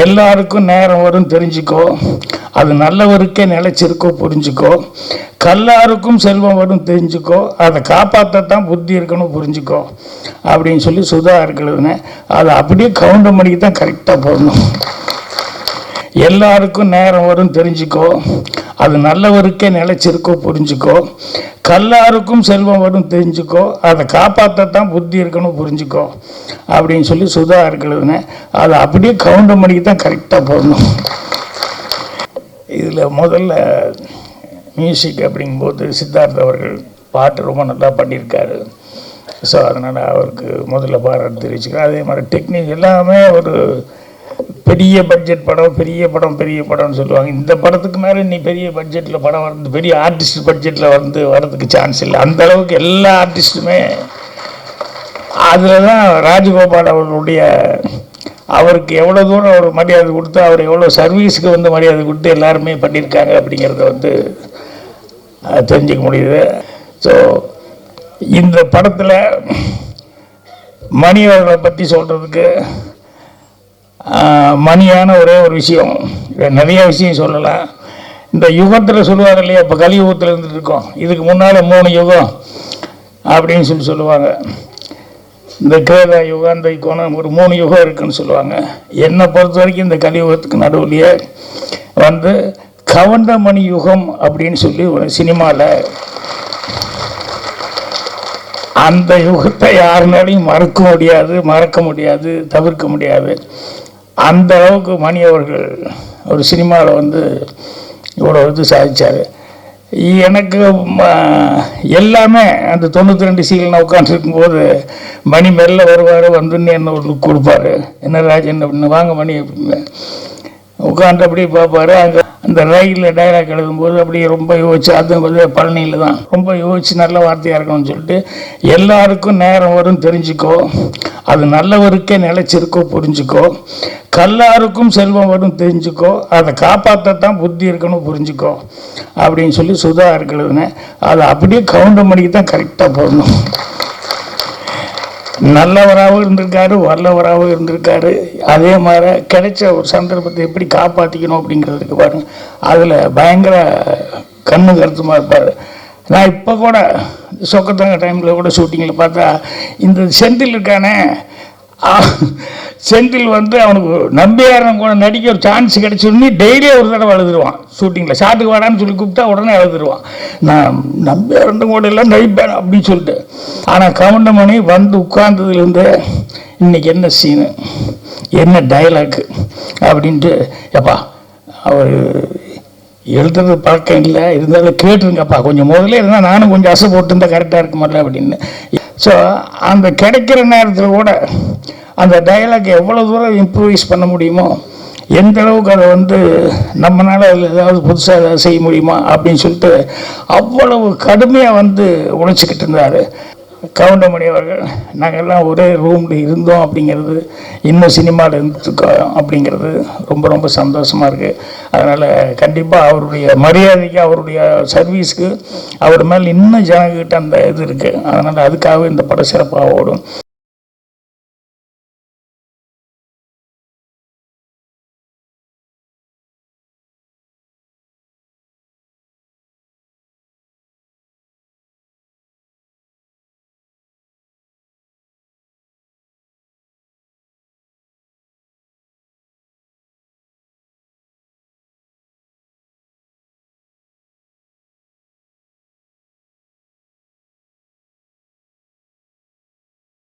எல்லாருக்கும் நேரம் வரும் தெரிஞ்சுக்கோ, அது நல்லவருக்கே நிலைச்சிருக்கோ புரிஞ்சுக்கோ, கல்லாருக்கும் செல்வம் வரும் தெரிஞ்சுக்கோ, அதை காப்பாற்றத்தான் புத்தி இருக்கணும் புரிஞ்சுக்கோ அப்படின்னு சொல்லி சுதா இருக்கிறதுன்னு அதை அப்படியே கவுண்டர் மணிக்கு தான் கரெக்டாக போடணும். எல்லாருக்கும் நேரம் வரும் தெரிஞ்சுக்கோ, அது நல்லவருக்கே நிலைச்சிருக்கோ புரிஞ்சுக்கோ, கல்லாருக்கும் செல்வம் வரும் தெரிஞ்சுக்கோ, அதை காப்பாற்றத்தான் புத்தி இருக்கணும் புரிஞ்சுக்கோ அப்படின்னு சொல்லி சுதா இருக்கிறதுன்னு அதை அப்படியே கவுண்டர் மணிக்கு தான் கரெக்டாக போடணும். இதில் முதல்ல மியூசிக் அப்படிங்கும்போது சித்தார்த் அவர்கள் பாட்டு ரொம்ப நல்லா பண்ணியிருக்காரு. ஸோ அதனால் அவருக்கு முதல்ல பாராட்டு தெரிவிச்சுக்கிறேன். அதே மாதிரி டெக்னிக் எல்லாமே ஒரு பெரிய பட்ஜெட் படம் பெரிய படம்னு சொல்லுவாங்க. இந்த படத்துக்கு மேலே நீ பெரிய பட்ஜெட்டில் படம் வந்து பெரிய ஆர்டிஸ்ட் பட்ஜெட்டில் வரதுக்கு சான்ஸ் இல்லை. அந்த அளவுக்கு எல்லா ஆர்டிஸ்ட்டுமே அதில் தான் ராஜகோபால் அவர்களுடைய அவருக்கு எவ்வளோ தூரம் அவர் மரியாதை கொடுத்து அவர் எவ்வளோ சர்வீஸுக்கு வந்து மரியாதை கொடுத்து எல்லாருமே பண்ணியிருக்காங்க அப்படிங்கிறத வந்து தெரிஞ்சுக்க முடியுது. ஸோ இந்த படத்தில் மணி அவர்களை பற்றி சொல்கிறதுக்கு மணியான ஒரே ஒரு விஷயம், நிறைய விஷயம் சொல்லலாம். இந்த யுகத்தில் சொல்லுவாங்க இல்லையா, இப்போ கலியுகத்தில் இருந்துட்டு இருக்கோம், இதுக்கு முன்னால் 3 யுகம் அப்படின்னு சொல்லுவாங்க. இந்த கிரேதா யுகம் அந்த யுகம் ஒரு 3 யுகம் இருக்குன்னு சொல்லுவாங்க. என்னை பொறுத்த வரைக்கும் இந்த கலியுகத்துக்கு நடுவுலையே வந்து கவுண்டமணி யுகம் அப்படின்னு சொல்லி ஒரு சினிமாவில் அந்த யுகத்தை யாருனாலையும் மறக்க முடியாது தவிர்க்க முடியாது. அந்த அளவுக்கு மணி அவர்கள் ஒரு சினிமாவில் வந்து இவ்வளோ இது சாதித்தார். எனக்கு எல்லாமே அந்த 92 சீல் நான் உட்காந்துருக்கும்போது மணி மெல்ல வருவார், வந்துன்னு என்ன ஒரு லுக் கொடுப்பாரு, என்ன ராஜன் அப்படின்னு வாங்க மணி அப்படின்னு உட்காந்து அப்படியே பார்ப்பாரு. அங்கே அந்த ரயிலில் டைலாக் எழுதும்போது அப்படியே ரொம்ப யோசிச்சு, அது வந்து பழனியில் தான் ரொம்ப யோசிச்சு நல்ல வார்த்தையாக இருக்கணும்னு சொல்லிட்டு எல்லாருக்கும் நேரம் வரும் தெரிஞ்சுக்கோ, அது நல்லவருக்கே நிலைச்சிருக்கோ புரிஞ்சுக்கோ, கல்லாருக்கும் செல்வம் வரும் தெரிஞ்சுக்கோ, அதை காப்பாற்றத்தான் புத்தி இருக்கணும் புரிஞ்சுக்கோ அப்படின்னு சொல்லி சுதா இருக்கிறதுன்னு அதை அப்படியே கவுண்டர் மணிக்கு தான் கரெக்டாக போடணும். நல்லவராகவும் இருந்திருக்காரு, வல்லவராகவும் இருந்திருக்காரு. அதே மாதிரி கிடைச்ச ஒரு சந்தர்ப்பத்தை எப்படி காப்பாற்றிக்கணும் அப்படிங்கிறதுக்கு பாருங்க, அதில் பயங்கர கண்ணு கருத்துமாக இருப்பார். நான் இப்போ கூட சொக்கத்தங்க டைமில் கூட ஷூட்டிங்கில் பார்த்தா இந்த செந்தில் இருக்கானே, செந்தில் வந்து அவனுக்கு நம்பியாரன் கூட நடிக்க ஒரு சான்ஸ் கிடைச்சிருந்தே டெய்லியே ஒரு தடவை எழுதுருவான். ஷூட்டிங்கில் ஷாட்டுக்கு வாடான்னு சொல்லி கூப்பிட்டா உடனே எழுதுருவான், நான் நம்பியாரன் கூட எல்லாம் நடிப்பேன் அப்படின்னு சொல்லிட்டு. ஆனால் கவுண்டமணி வந்து உட்கார்ந்ததுலேருந்து இன்றைக்கி என்ன சீனு என்ன டைலாக்கு அப்படின்ட்டு எப்பா அவர் எழுதுறது பழக்கம் இல்லை, இருந்தாலும் கேட்டுருங்கப்பா கொஞ்சம் முதல்ல இருந்தால் நானும் கொஞ்சம் அசை போட்டுருந்தா கரெக்டாக இருக்குமில்ல அப்படின்னு. ஸோ அந்த கிடைக்கிற நேரத்தில் கூட அந்த டைலாக் எவ்வளோ தூரம் இம்ப்ரூவைஸ் பண்ண முடியுமோ, எந்த அளவுக்கு அதை வந்து நம்மளால் அதில் ஏதாவது புதுசாக ஏதாவது செய்ய முடியுமா அப்படின்னு சொல்லிட்டு அவ்வளவு கடுமையாக வந்து உழைச்சிக்கிட்டு இருந்தார் கவுண்டமணி அவர்கள். நாங்கள் எல்லாம் ஒரே ரூமில் இருந்தோம் அப்படிங்கிறது, இன்னும் சினிமாவில் இருந்துருக்கோம் அப்படிங்கிறது ரொம்ப ரொம்ப சந்தோஷமாக இருக்குது. அதனால் கண்டிப்பாக அவருடைய மரியாதைக்கு அவருடைய சர்வீஸ்க்கு அவர் மேலே இன்னும் ஜனங்கிட்ட அந்த இது இருக்குது. அதனால் அதுக்காக இந்த படம் சிறப்பாக ஓடும்.